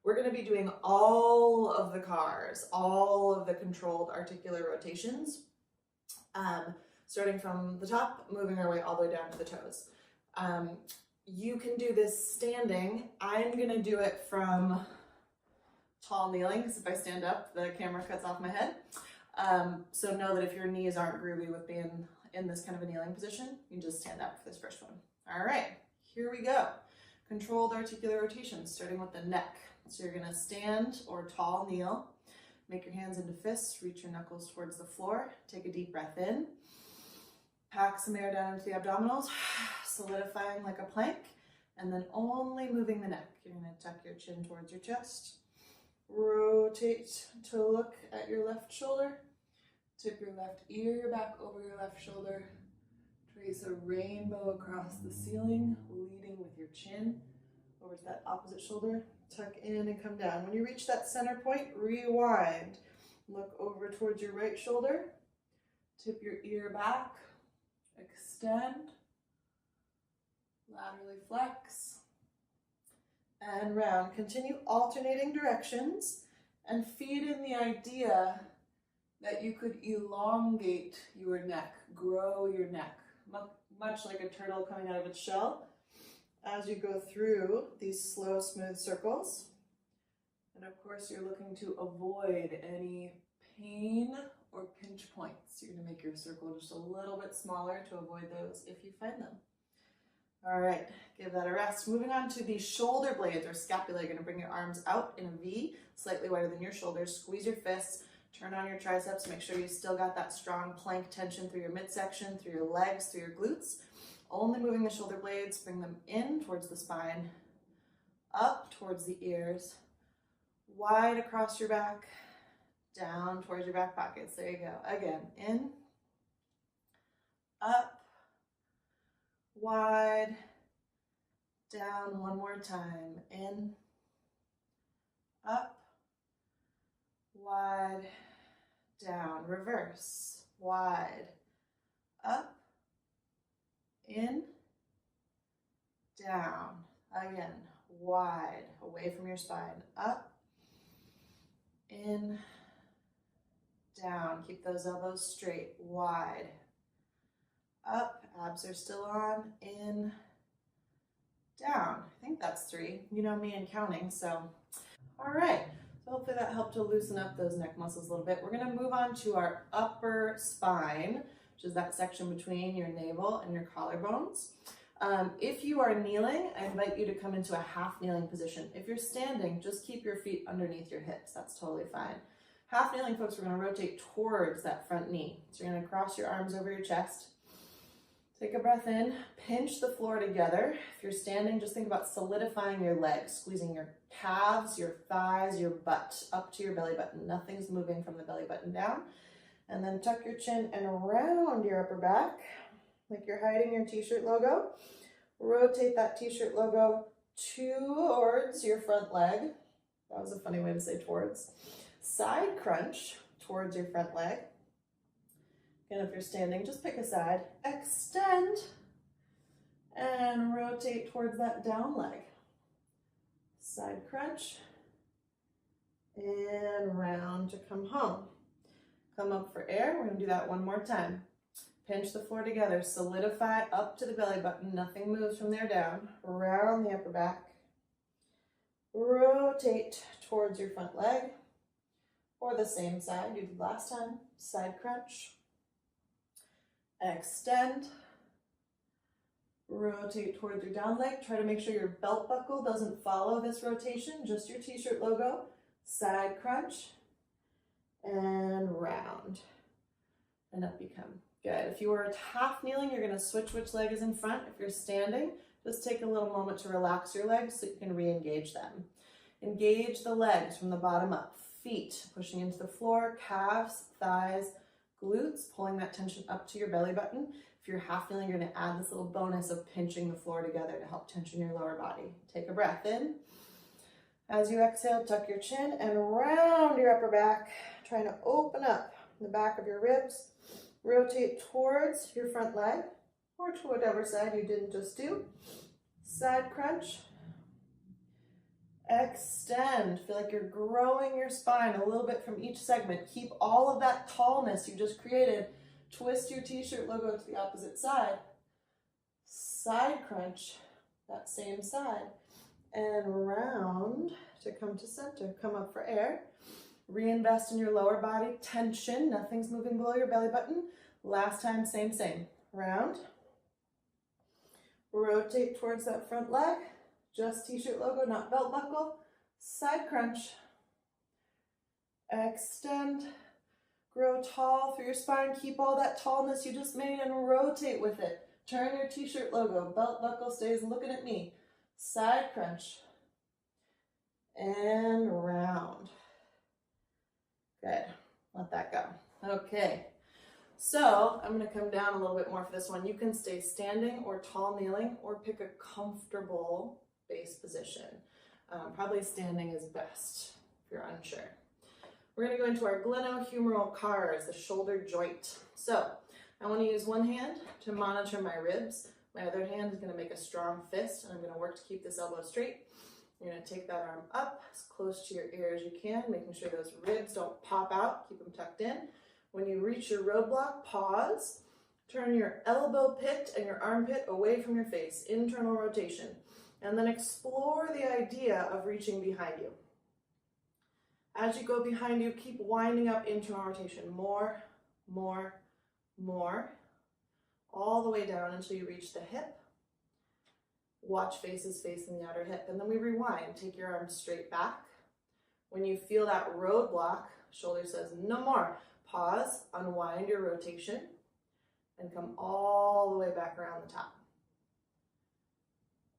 We're going to be doing all of the CARs, all of the controlled articular rotations, starting from the top, moving our way all the way down to the toes. You can do this standing. I'm going to do it from tall kneeling, because if I stand up, the camera cuts off my head. So know that if your knees aren't groovy with being in this kind of a kneeling position, you can just stand up for this first one. All right, here we go. Controlled articular rotations, starting with the neck. So you're gonna stand or tall kneel, make your hands into fists, reach your knuckles towards the floor, take a deep breath in, pack some air down into the abdominals, solidifying like a plank, and then only moving the neck. You're gonna tuck your chin towards your chest, rotate to look at your left shoulder, tip your left ear back over your left shoulder, trace a rainbow across the ceiling, leading with your chin over to that opposite shoulder, tuck in and come down. When you reach that center point, rewind. Look over towards your right shoulder, tip your ear back, extend, laterally flex, and round. Continue alternating directions and feed in the idea that you could elongate your neck, grow your neck, much like a turtle coming out of its shell as you go through these slow, smooth circles. And of course, you're looking to avoid any pain or pinch points. You're gonna make your circle just a little bit smaller to avoid those if you find them. All right, give that a rest. Moving on to the shoulder blades or scapula. You're gonna bring your arms out in a V, slightly wider than your shoulders. Squeeze your fists, turn on your triceps. Make sure you still got that strong plank tension through your midsection, through your legs, through your glutes. Only moving the shoulder blades, bring them in towards the spine, up towards the ears, wide across your back, down towards your back pockets. There you go. Again, in, up, wide, down. One more time. In, up, wide, down. Reverse. Wide, up, in, down. Again, wide, away from your spine. Up, in, down. Keep those elbows straight. Wide, up, abs are still on, in, down. I think that's 3. You know me and counting, so. All right, so hopefully that helped to loosen up those neck muscles a little bit. We're gonna move on to our upper spine, which is that section between your navel and your collarbones. If you are kneeling, I invite you to come into a half kneeling position. If you're standing, just keep your feet underneath your hips. That's totally fine. Half kneeling, folks, we're gonna rotate towards that front knee. So you're gonna cross your arms over your chest. Take a breath in, pinch the floor together. If you're standing, just think about solidifying your legs, squeezing your calves, your thighs, your butt up to your belly button. Nothing's moving from the belly button down. And then tuck your chin and round your upper back, like you're hiding your t-shirt logo. Rotate that t-shirt logo towards your front leg. That was a funny way to say towards. Side crunch towards your front leg. And if you're standing, just pick a side, extend, and rotate towards that down leg. Side crunch, and round to come home. Come up for air, we're gonna do that one more time. Pinch the floor together, solidify up to the belly button, nothing moves from there down. Round the upper back. Rotate towards your front leg, or the same side you did last time. Side crunch. Extend, rotate towards your down leg. Try to make sure your belt buckle doesn't follow this rotation, just your t-shirt logo. Side crunch, and round, and up you come. Good. If you were half kneeling, you're gonna switch which leg is in front. If you're standing, just take a little moment to relax your legs so you can re-engage them. Engage the legs from the bottom up. Feet pushing into the floor, calves, thighs, glutes, pulling that tension up to your belly button. If you're half kneeling, you're gonna add this little bonus of pinching the floor together to help tension your lower body. Take a breath in. As you exhale, tuck your chin and round your upper back, trying to open up the back of your ribs. Rotate towards your front leg or to whatever side you didn't just do. Side crunch Extend. Feel like you're growing your spine a little bit from each segment. Keep all of that tallness you just created. Twist your t-shirt logo to the opposite side. Side crunch, that same side. And round to come to center. Come up for air. Reinvest in your lower body. Tension. Nothing's moving below your belly button. Last time, same. Round. Rotate towards that front leg. Just t-shirt logo, not belt buckle. Side crunch. Extend. Grow tall through your spine. Keep all that tallness you just made and rotate with it. Turn your t-shirt logo. Belt buckle stays looking at me. Side crunch. And round. Good. Let that go. Okay. So I'm going to come down a little bit more for this one. You can stay standing or tall kneeling or pick a comfortable base position. Probably standing is best if you're unsure. We're going to go into our glenohumeral cars, the shoulder joint. So I want to use one hand to monitor my ribs. My other hand is going to make a strong fist, and I'm going to work to keep this elbow straight. You're going to take that arm up as close to your ear as you can, making sure those ribs don't pop out. Keep them tucked in. When you reach your roadblock, pause. Turn your elbow pit and your armpit away from your face, internal rotation. And then explore the idea of reaching behind you. As you go behind you, keep winding up internal rotation. More, all the way down until you reach the hip. Watch faces facing the outer hip. And then we rewind. Take your arms straight back. When you feel that roadblock, shoulder says no more. Pause, unwind your rotation, and come all the way back around the top.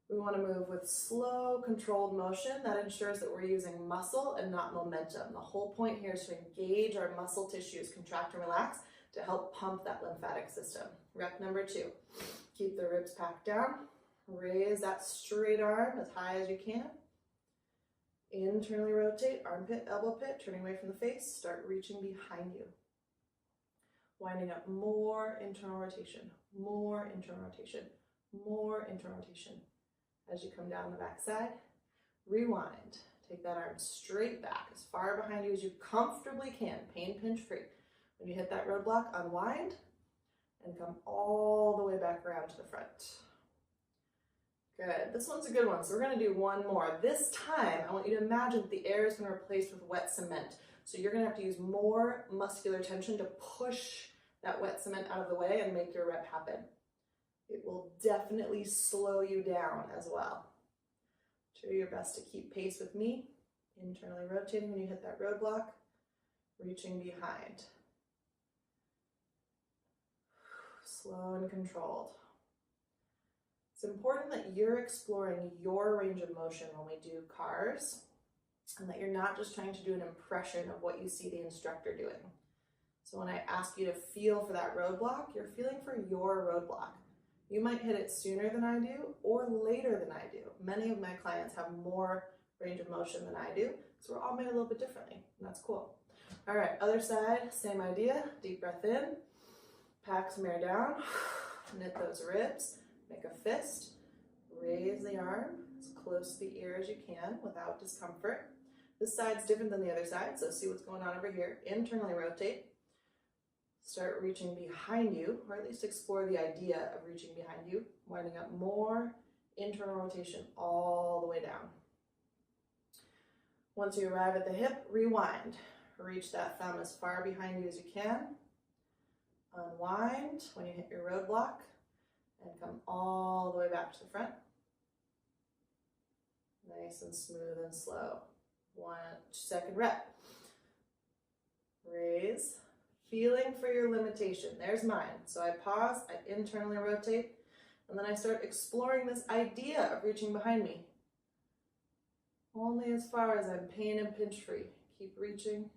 We want to move with slow, controlled motion. That ensures that we're using muscle and not momentum. The whole point here is to engage our muscle tissues, contract and relax, to help pump that lymphatic system. Rep number 2. Keep the ribs packed down. Raise that straight arm as high as you can. Internally rotate, armpit, elbow pit, turning away from the face. Start reaching behind you. Winding up more internal rotation, more internal rotation, more internal rotation. As you come down the back side, rewind. Take that arm straight back, as far behind you as you comfortably can, pain pinch free. When you hit that roadblock, unwind and come all the way back around to the front. Good. This one's a good one, so we're going to do one more. This time, I want you to imagine that the air is going to replace with wet cement. So you're going to have to use more muscular tension to push that wet cement out of the way and make your rep happen. It will definitely slow you down as well. Try your best to keep pace with me. Internally rotating when you hit that roadblock. Reaching behind. Slow and controlled. It's important that you're exploring your range of motion when we do cars, and that you're not just trying to do an impression of what you see the instructor doing. So when I ask you to feel for that roadblock, you're feeling for your roadblock. You might hit it sooner than I do or later than I do. Many of my clients have more range of motion than I do, so we're all made a little bit differently, and that's cool. All right, other side, same idea. Deep breath in, pack some air down, knit those ribs, make a fist, raise the arm as close to the ear as you can without discomfort. This side's different than the other side, so see what's going on over here. Internally rotate. Start reaching behind you, or at least explore the idea of reaching behind you, winding up more internal rotation all the way down. Once you arrive at the hip, rewind. Reach that thumb as far behind you as you can. Unwind when you hit your roadblock, and come all the way back to the front. Nice and smooth and slow. 1 second rep. Raise. Feeling for your limitation. There's mine. So I pause, I internally rotate, and then I start exploring this idea of reaching behind me. Only as far as I'm pain and pinch free. Keep reaching. You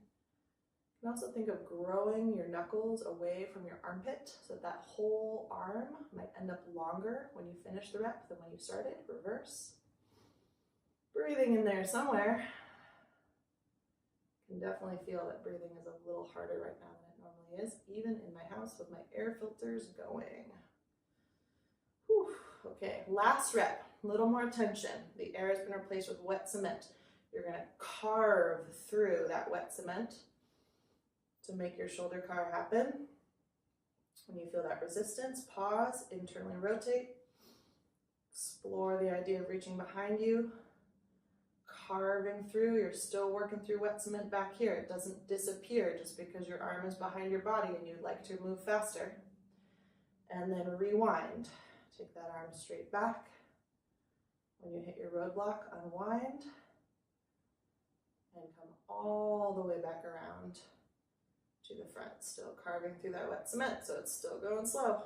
can also think of growing your knuckles away from your armpit so that whole arm might end up longer when you finish the rep than when you started. Reverse. Breathing in there somewhere. You can definitely feel that breathing is a little harder right now than it normally is, even in my house with my air filters going. Whew. Okay, last rep. A little more tension. The air has been replaced with wet cement. You're going to carve through that wet cement to make your shoulder carve happen. When you feel that resistance, pause, internally rotate. Explore the idea of reaching behind you, carving through. You're still working through wet cement back here. It doesn't disappear just because your arm is behind your body and you'd like to move faster. And then rewind. Take that arm straight back. When you hit your roadblock, unwind. And come all the way back around to the front. Still carving through that wet cement, so it's still going slow.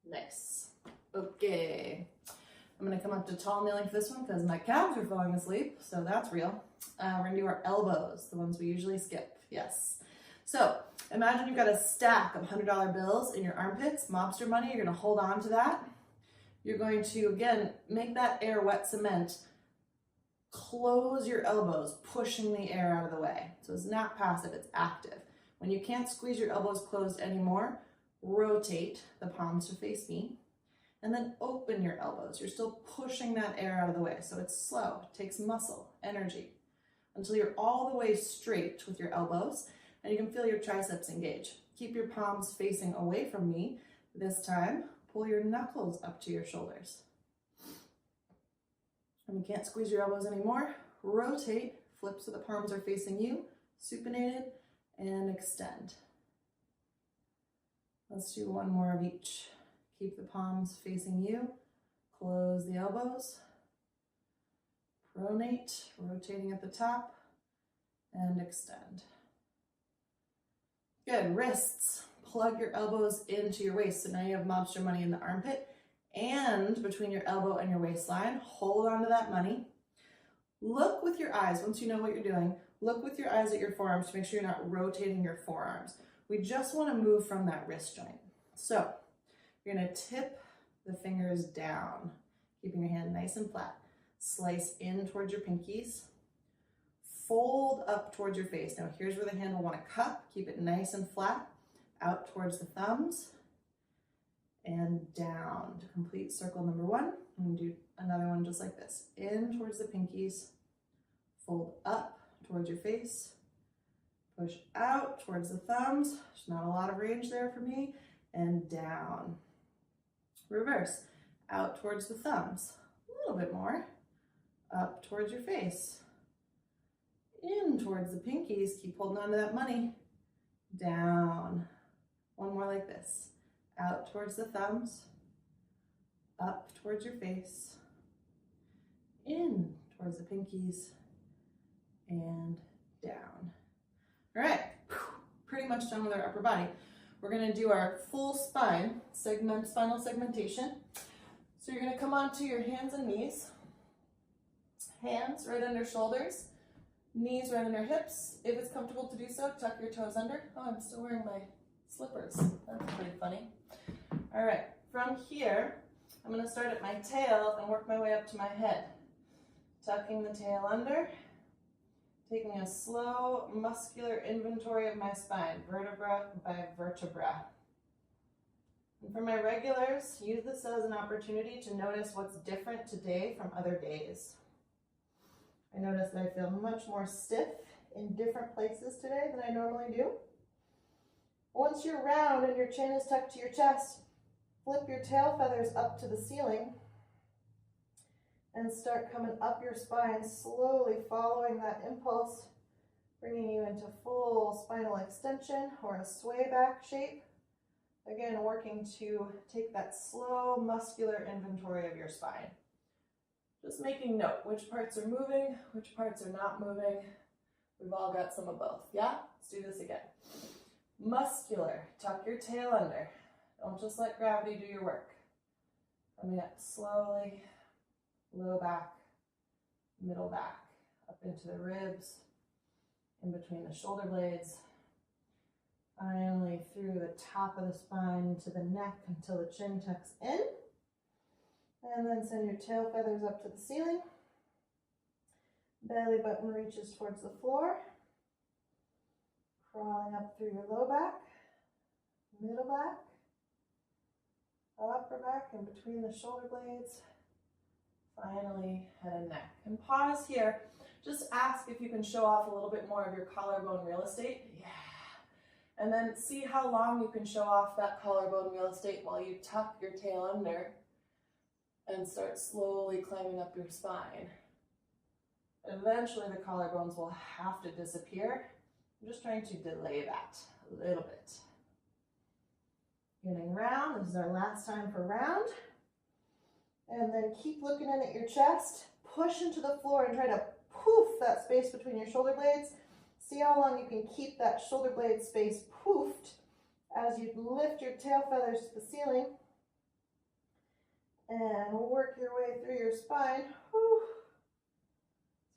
Nice. Okay. I'm going to come up to tall kneeling for this one because my calves are falling asleep, so that's real. We're going to do our elbows, the ones we usually skip. Yes. So imagine you've got a stack of $100 bills in your armpits, mobster money. You're going to hold on to that. You're going to, again, make that air wet cement. Close your elbows, pushing the air out of the way. So it's not passive, it's active. When you can't squeeze your elbows closed anymore, rotate the palms to face me, and then open your elbows. You're still pushing that air out of the way, so it's slow. It takes muscle, energy, until you're all the way straight with your elbows, and you can feel your triceps engage. Keep your palms facing away from me. This time, pull your knuckles up to your shoulders. When you can't squeeze your elbows anymore, rotate, flip so the palms are facing you, supinated, and extend. Let's do one more of each. Keep the palms facing you, close the elbows, pronate, rotating at the top, and extend. Good, wrists, plug your elbows into your waist. So now you have mobster money in the armpit and between your elbow and your waistline. Hold on to that money. Look with your eyes, once you know what you're doing, look with your eyes at your forearms to make sure you're not rotating your forearms. We just want to move from that wrist joint. So you're going to tip the fingers down, keeping your hand nice and flat. Slice in towards your pinkies. Fold up towards your face. Now here's where the hand will want to cup. Keep it nice and flat. Out towards the thumbs. And down to complete circle number one. And do another one just like this. In towards the pinkies. Fold up towards your face. Push out towards the thumbs. There's not a lot of range there for me. And down. Reverse. Out towards the thumbs. A little bit more. Up towards your face. In towards the pinkies. Keep holding on to that money. Down. One more like this. Out towards the thumbs. Up towards your face. In towards the pinkies. And down. All right, pretty much done with our upper body. We're gonna do our full spine, spinal segmentation. So you're gonna come onto your hands and knees. Hands right under shoulders, knees right under hips. If it's comfortable to do so, tuck your toes under. Oh, I'm still wearing my slippers. That's pretty funny. All right, from here, I'm gonna start at my tail and work my way up to my head. Tucking the tail under. Taking a slow, muscular inventory of my spine, vertebra by vertebra. And for my regulars, use this as an opportunity to notice what's different today from other days. I notice that I feel much more stiff in different places today than I normally do. Once you're round and your chin is tucked to your chest, flip your tail feathers up to the ceiling and start coming up your spine, slowly following that impulse, bringing you into full spinal extension or a sway back shape. Again, working to take that slow muscular inventory of your spine. Just making note, which parts are moving, which parts are not moving. We've all got some of both, yeah? Let's do this again. Muscular, tuck your tail under. Don't just let gravity do your work. Coming up slowly. Low back, middle back, up into the ribs, in between the shoulder blades, finally through the top of the spine to the neck until the chin tucks in, and then send your tail feathers up to the ceiling. Belly button reaches towards the floor, crawling up through your low back, middle back, upper back, in between the shoulder blades. Finally, head and neck. And pause here. Just ask if you can show off a little bit more of your collarbone real estate. Yeah. And then see how long you can show off that collarbone real estate while you tuck your tail under and start slowly climbing up your spine. Eventually the collarbones will have to disappear. I'm just trying to delay that a little bit. Getting round, this is our last time for round. And then keep looking in at your chest, push into the floor and try to poof that space between your shoulder blades. See how long you can keep that shoulder blade space poofed as you lift your tail feathers to the ceiling and work your way through your spine. Whew.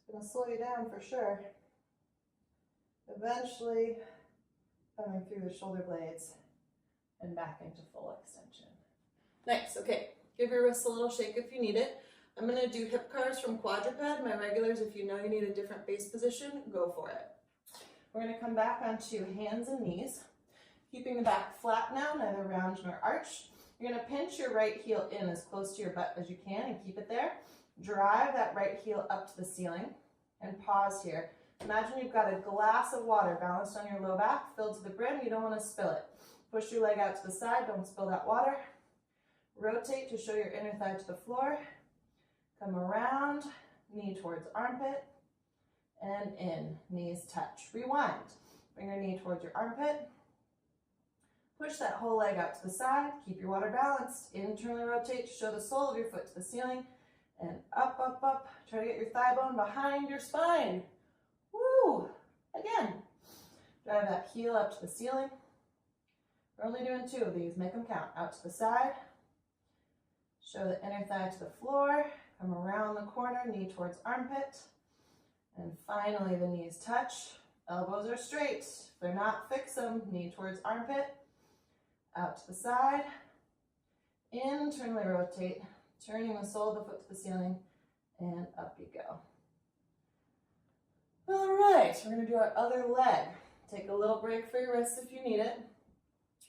It's going to slow you down for sure. Eventually coming through the shoulder blades and back into full extension. Nice, okay. Give your wrists a little shake if you need it. I'm going to do hip cars from quadruped. My regulars, if you know you need a different base position, go for it. We're going to come back onto hands and knees, keeping the back flat now, neither round nor arch. You're going to pinch your right heel in as close to your butt as you can and keep it there. Drive that right heel up to the ceiling and pause here. Imagine you've got a glass of water balanced on your low back, filled to the brim. You don't want to spill it. Push your leg out to the side, don't spill that water. Rotate to show your inner thigh to the floor. Come around, knee towards armpit, and in, knees touch. Rewind, bring your knee towards your armpit. Push that whole leg out to the side, keep your water balanced. Internally rotate to show the sole of your foot to the ceiling, and up, up, up. Try to get your thigh bone behind your spine. Woo! Again, drive that heel up to the ceiling. We're only doing 2 of these, make them count. Out to the side. Show the inner thigh to the floor, come around the corner, knee towards armpit, and finally the knees touch. Elbows are straight. If they're not, fix them. Knee towards armpit, out to the side, internally rotate, turning the sole of the foot to the ceiling, and up you go. All right, we're going to do our other leg. Take a little break for your wrists if you need it.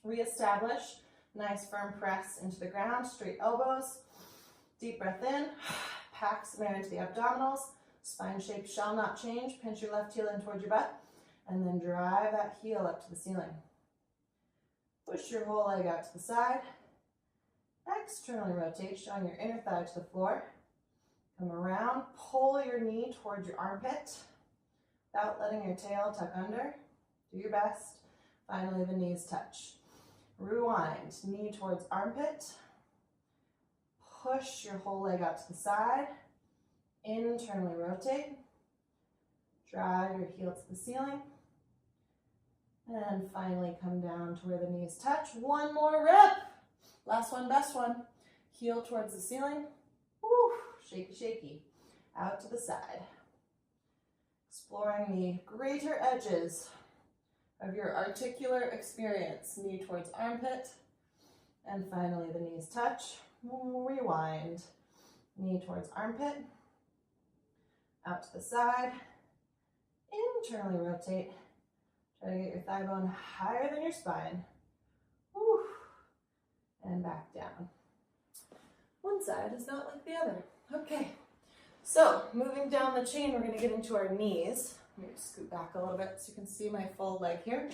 Reestablish. Nice firm press into the ground, straight elbows. Deep breath in, pack some air into the abdominals. Spine shape shall not change. Pinch your left heel in towards your butt, and then drive that heel up to the ceiling. Push your whole leg out to the side. Externally rotate, showing your inner thigh to the floor. Come around, pull your knee towards your armpit without letting your tail tuck under. Do your best. Finally, the knees touch. Rewind, knee towards armpit. Push your whole leg out to the side. Internally rotate. Drive your heel to the ceiling. And finally come down to where the knees touch. One more rep. Last one, best one. Heel towards the ceiling. Woo, shaky, shaky. Out to the side. Exploring the greater edges of your articular experience. Knee towards armpit. And finally the knees touch. Rewind. Knee towards armpit. Out to the side. Internally rotate. Try to get your thigh bone higher than your spine. Whew. And back down. One side is not like the other. Okay, so moving down the chain, we're going to get into our knees. Let me scoot back a little bit so you can see my full leg here.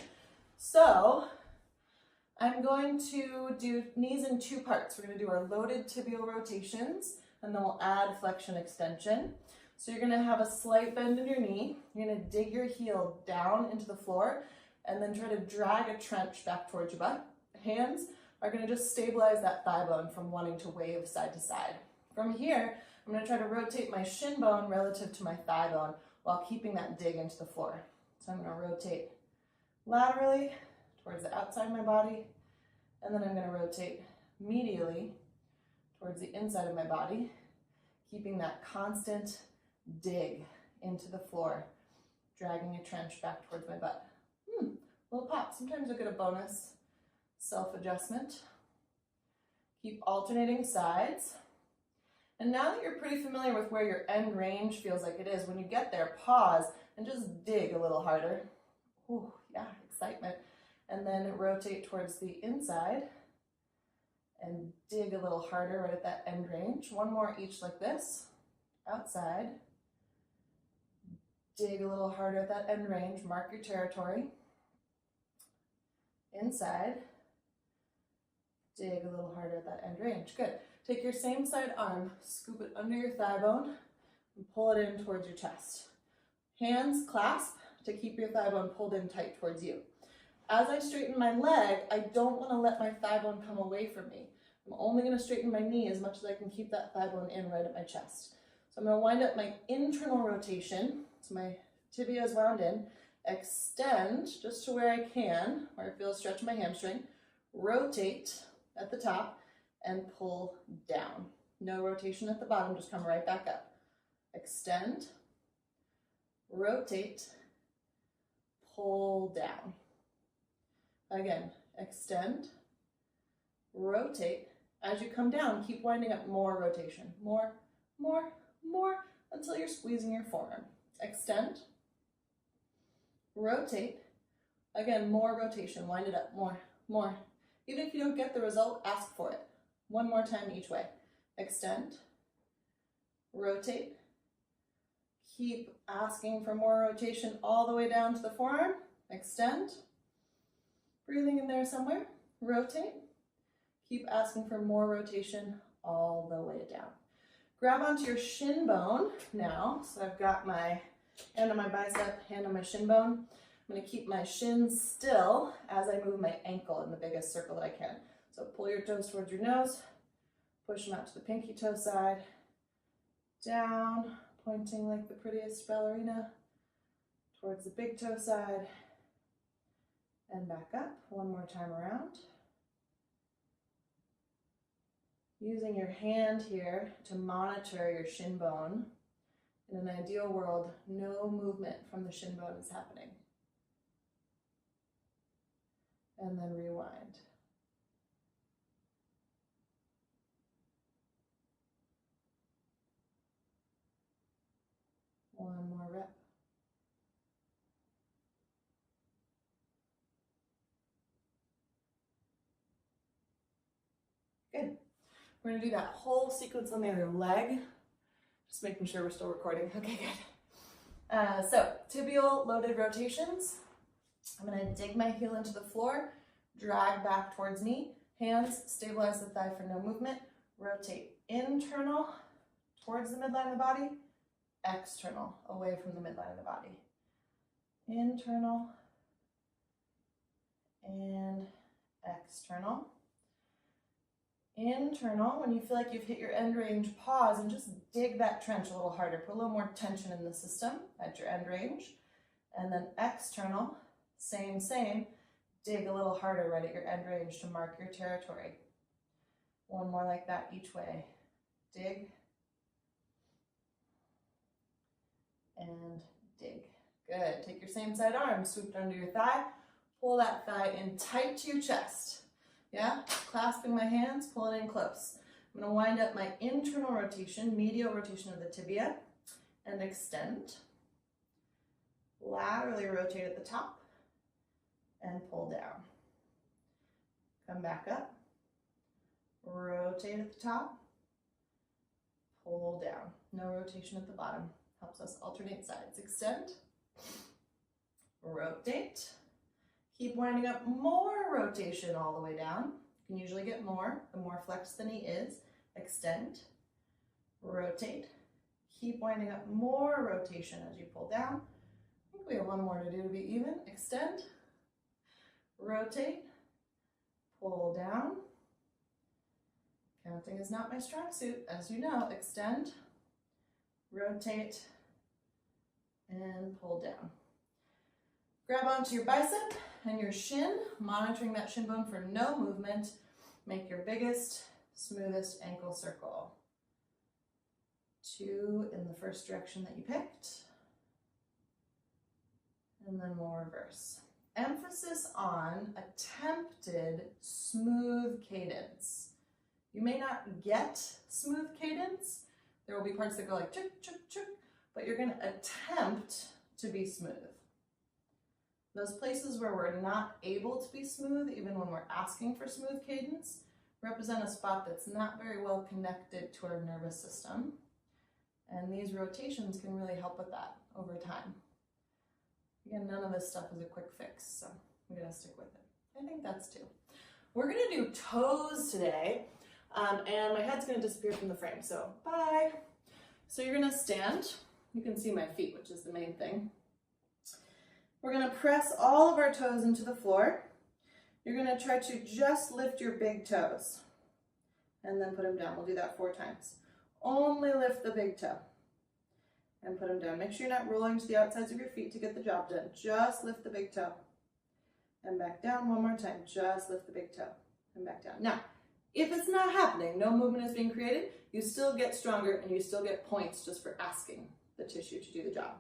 So I'm going to do knees in 2 parts. We're going to do our loaded tibial rotations, and then we'll add flexion extension. So you're going to have a slight bend in your knee. You're going to dig your heel down into the floor and then try to drag a trench back towards your butt. Hands are going to just stabilize that thigh bone from wanting to wave side to side. From here, I'm going to try to rotate my shin bone relative to my thigh bone while keeping that dig into the floor. So I'm going to rotate laterally towards the outside of my body, and then I'm going to rotate medially towards the inside of my body, keeping that constant dig into the floor, dragging a trench back towards my butt. Little pop. Sometimes you'll get a bonus self-adjustment. Keep alternating sides. And now that you're pretty familiar with where your end range feels like it is, when you get there, pause and just dig a little harder. Ooh, yeah, excitement. And then rotate towards the inside and dig a little harder right at that end range. One more each like this, outside. Dig a little harder at that end range, mark your territory. Inside, dig a little harder at that end range. Good. Take your same side arm, scoop it under your thigh bone, and pull it in towards your chest. Hands clasp to keep your thigh bone pulled in tight towards you. As I straighten my leg, I don't want to let my thigh bone come away from me. I'm only going to straighten my knee as much as I can keep that thigh bone in right at my chest. So I'm going to wind up my internal rotation. So my tibia is wound in. Extend just to where I can, where I feel a stretch in my hamstring. Rotate at the top and pull down. No rotation at the bottom, just come right back up. Extend, rotate, pull down. Again, extend, rotate. As you come down, keep winding up more rotation. More, until you're squeezing your forearm. Extend, rotate. Again, more rotation, wind it up, more. Even if you don't get the result, ask for it. One more time each way. Extend, rotate. Keep asking for more rotation all the way down to the forearm. Extend. Breathing in there somewhere. Rotate. Keep asking for more rotation all the way down. Grab onto your shin bone now. So I've got my hand on my bicep, hand on my shin bone. I'm going to keep my shins still as I move my ankle in the biggest circle that I can. So pull your toes towards your nose, push them out to the pinky toe side, down, pointing like the prettiest ballerina, towards the big toe side, and back up. One more time around. Using your hand here to monitor your shin bone. In an ideal world, no movement from the shin bone is happening. And then rewind. One more rep. Good. We're going to do that whole sequence on the other leg. Just making sure we're still recording. Okay, good. So, tibial loaded rotations. I'm going to dig my heel into the floor, drag back towards me. Hands stabilize the thigh for no movement. Rotate internal towards the midline of the body. External away from the midline of the body. Internal and external. Internal, when you feel like you've hit your end range, pause and just dig that trench a little harder. Put a little more tension in the system at your end range. And then external, same. Dig a little harder right at your end range to mark your territory. One more like that each way. Dig. And dig. Good. Take your same side arm, swoop it under your thigh. Pull that thigh in tight to your chest. Yeah, clasping my hands, pulling in close. I'm going to wind up my internal rotation, medial rotation of the tibia, and extend. Laterally rotate at the top, and pull down. Come back up, rotate at the top, pull down. No rotation at the bottom. Helps us alternate sides. Extend, rotate. Keep winding up more rotation all the way down. You can usually get more, the more flexed the knee is. Extend, rotate. Keep winding up more rotation as you pull down. I think we have one more to do to be even. Extend, rotate, pull down. Counting is not my strong suit, as you know. Extend, rotate, and pull down. Grab onto your bicep and your shin, monitoring that shin bone for no movement. Make your biggest, smoothest ankle circle. 2 in the first direction that you picked. And then we'll reverse. Emphasis on attempted smooth cadence. You may not get smooth cadence. There will be parts that go like chuk, chuk, chuk, but you're going to attempt to be smooth. Those places where we're not able to be smooth, even when we're asking for smooth cadence, represent a spot that's not very well connected to our nervous system. And these rotations can really help with that over time. Again, none of this stuff is a quick fix, so we gotta stick with it. I think that's 2. We're gonna do toes today, and my head's gonna disappear from the frame, so bye. So you're gonna stand. You can see my feet, which is the main thing. We're gonna press all of our toes into the floor. You're gonna try to just lift your big toes and then put them down. We'll do that 4 times. Only lift the big toe and put them down. Make sure you're not rolling to the outsides of your feet to get the job done. Just lift the big toe and back down. One more time. Just lift the big toe and back down. Now, if it's not happening, no movement is being created, you still get stronger and you still get points just for asking the tissue to do the job.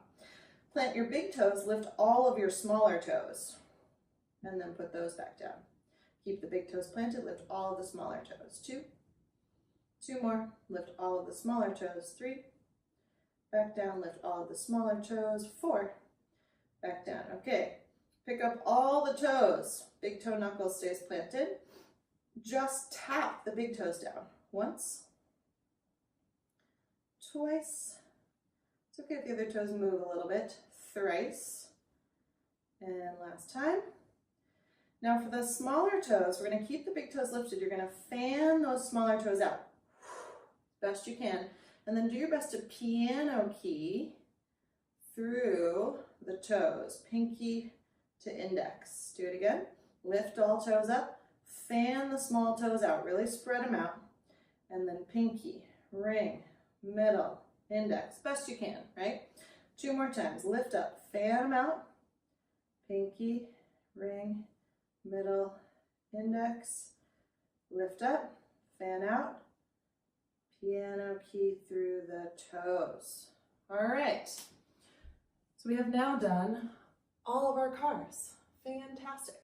Plant your big toes, lift all of your smaller toes, and then put those back down. Keep the big toes planted, lift all of the smaller toes. 2. 2 more, lift all of the smaller toes. 3. Back down, lift all of the smaller toes. 4. Back down. Okay, pick up all the toes. Big toe knuckle stays planted. Just tap the big toes down. Once. Twice. It's okay if the other toes move a little bit. Thrice. And last time. Now for the smaller toes, we're going to keep the big toes lifted. You're going to fan those smaller toes out best you can. And then do your best to piano key through the toes, pinky to index. Do it again. Lift all toes up. Fan the small toes out. Really spread them out. And then pinky, ring, middle, index. Best you can, right? 2 more times. Lift up. Fan them out. Pinky, ring, middle, index. Lift up. Fan out. Piano key through the toes. All right. So we have now done all of our cars. Fantastic.